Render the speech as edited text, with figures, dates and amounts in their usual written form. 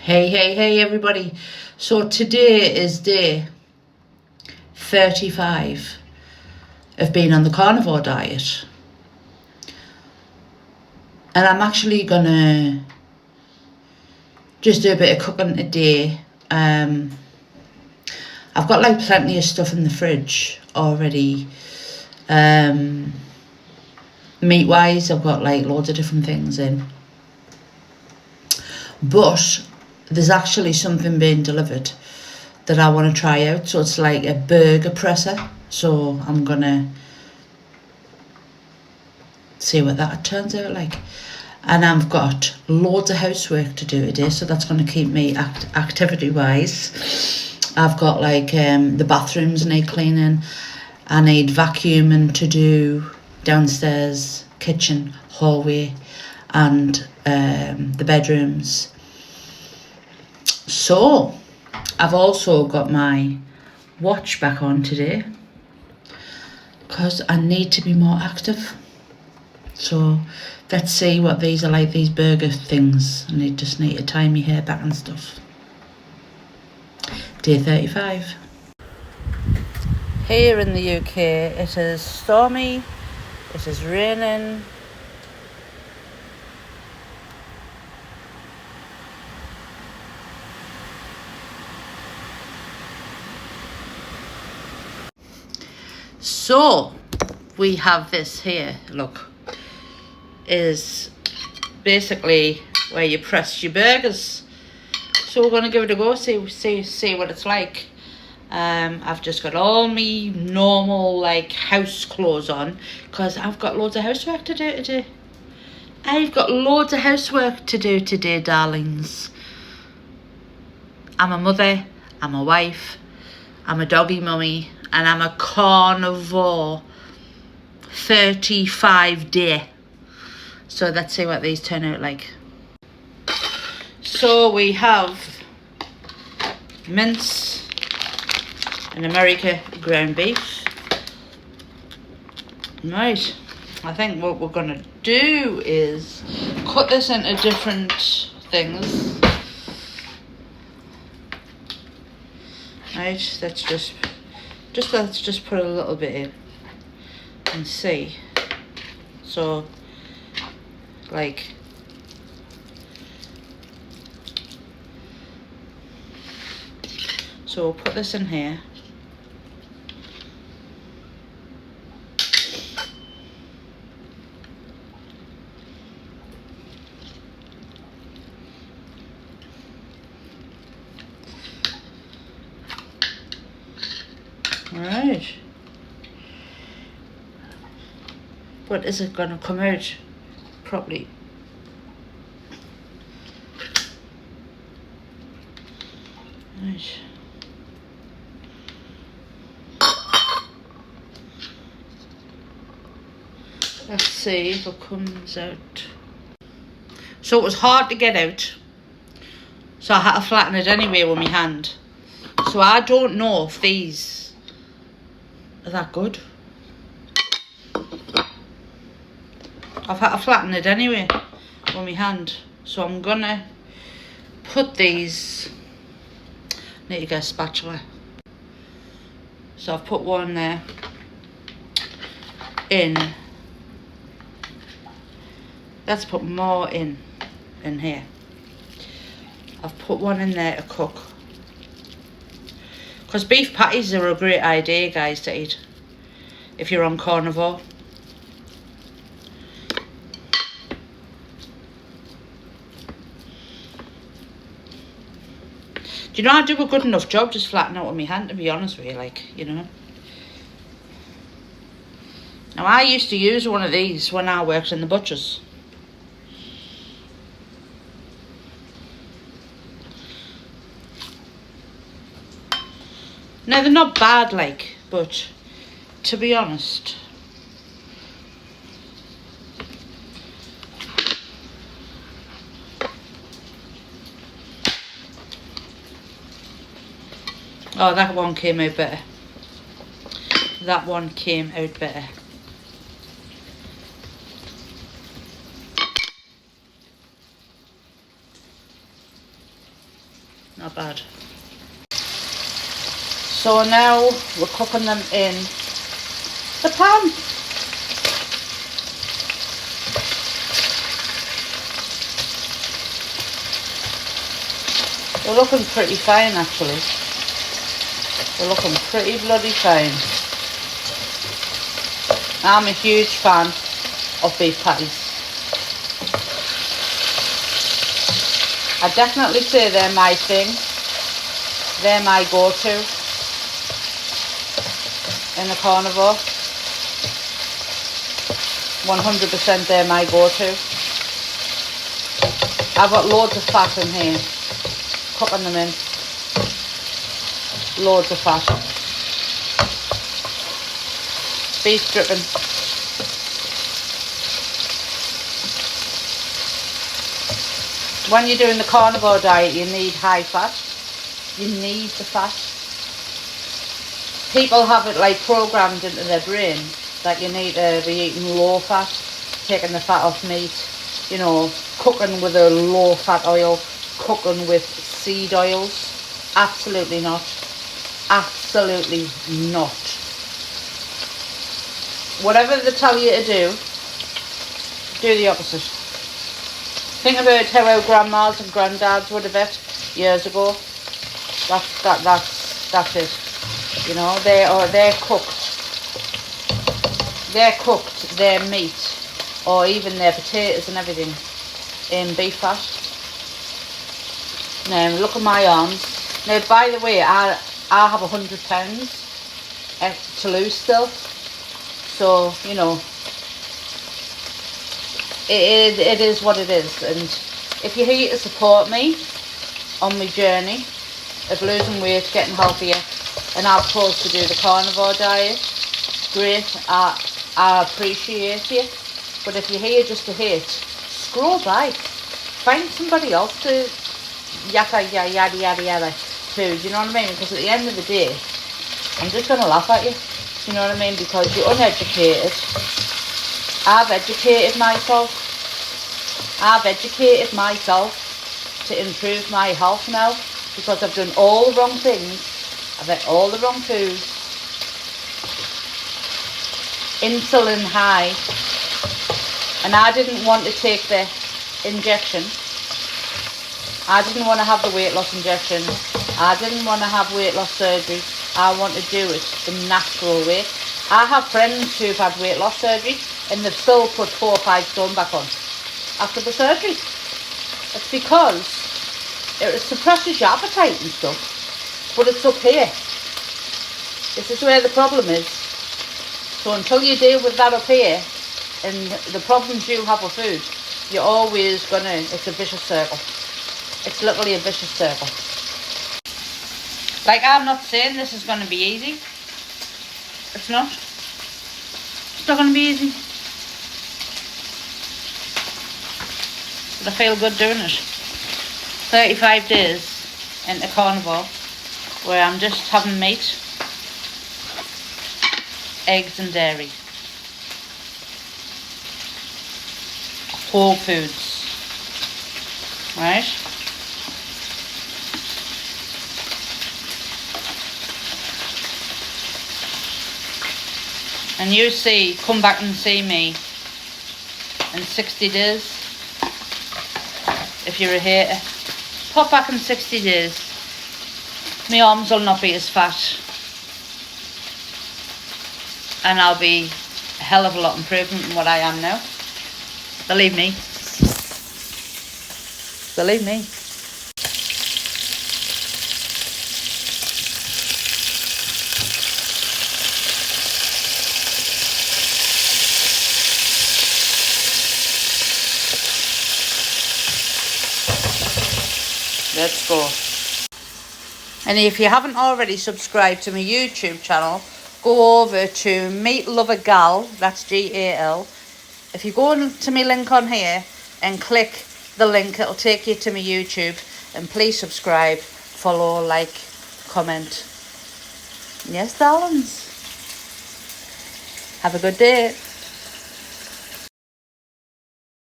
Hey everybody. So today is day 35 of being on the carnivore diet. And I'm actually gonna just do a bit of cooking today. I've got like plenty of stuff in the fridge already. Meat wise, I've got like loads of different things in. But there's actually something being delivered that I want to try out. So it's like a burger presser. So I'm gonna see what that turns out like. And I've got loads of housework to do today, so that's going to keep me activity wise. I've got like the bathrooms need cleaning. I need vacuuming to do downstairs, kitchen, hallway, and the bedrooms. So I've also got my watch back on today because I need to be more active. So let's see what these are like, these burger things. I just need to tie my hair back and stuff. Day 35. Here in the UK it is stormy, it is raining. So we have this here, look, is basically where you press your burgers. So we're going to give it a go, see what it's like. I've just got all me normal like house clothes on because I've got loads of housework to do today. I've got loads of housework to do today, darlings. I'm a mother, I'm a wife, I'm a doggy mummy, and I'm a carnivore 35 day. So let's see what these turn out like. So we have mince, in America, ground beef. Right, I think what we're gonna do is cut this into different things. Right, let's just put a little bit in and see. So like so we'll put this in here. Right, but is it gonna come out properly? Right. Let's see if it comes out. So it was hard to get out, so I had to flatten it anyway with my hand. So I don't know if these are that good. I've had to flatten it anyway with my hand. So I'm gonna put these, need to get a spatula. So I've put one there in. Let's put more in here. I've put one in there to cook. Because beef patties are a great idea, guys, to eat if you're on carnivore. Do you know, I do a good enough job just flattening out with my hand, to be honest with you, like, you know. Now, I used to use one of these when I worked in the butcher's. Now, they're not bad, like, but to be honest, oh, that one came out better. That one came out better. Not bad. So now we're cooking them in the pan. They're looking pretty fine actually. They're looking pretty bloody fine. I'm a huge fan of beef patties. I definitely say they're my thing. They're my go-to in a carnivore. 100% they're my go-to. I've got loads of fat in here. Cooking them in. Loads of fat. Beef dripping. When you're doing the carnivore diet, you need high fat. You need the fat. People have it like programmed into their brain that you need to be eating low fat, taking the fat off meat, you know, cooking with a low fat oil, cooking with seed oils. Absolutely not. Absolutely not. Whatever they tell you to do the opposite. Think about how our grandmas and granddads would have it years ago. That's it. You know, they're cooked their meat or even their potatoes and everything in beef fat. Now look at my arms. Now by the way, I have 100 pounds to lose still. So, you know, it is what it is. And if you're here to support me on my journey of losing weight, getting healthier, and I've chose to do the carnivore diet, great, I appreciate you. But if you're here just to hate, scroll by. Find somebody else to yada to, you know what I mean? Because at the end of the day, I'm just going to laugh at you. You know what I mean? Because you're uneducated. I've educated myself. I've educated myself to improve my health now because I've done all the wrong things. I've had all the wrong foods. Insulin high. And I didn't want to take the injection. I didn't want to have the weight loss injection. I didn't want to have weight loss surgery. I want to do it the natural way. I have friends who've had weight loss surgery and they've still put 4 or 5 stone back on after the surgery. It's because it suppresses your appetite and stuff, but it's up here. This is where the problem is. So until you deal with that up here and the problems you have with food, you're always gonna, it's a vicious circle. It's literally a vicious circle. Like, I'm not saying this is going to be easy. It's not. It's not going to be easy. But I feel good doing it. 35 days into carnivore, where I'm just having meat, eggs and dairy. Whole foods. Right? And you see, come back and see me in 60 days. If you're a hater, pop back in 60 days. My arms will not be as fat. And I'll be a hell of a lot improvement in what I am now. Believe me. Believe me. Let's go. And if you haven't already subscribed to my YouTube channel, go over to Meat Lover Gal, that's G-A-L. If you go to my link on here and click the link, it'll take you to my YouTube. And please subscribe, follow, like, comment. Yes, darlings. Have a good day.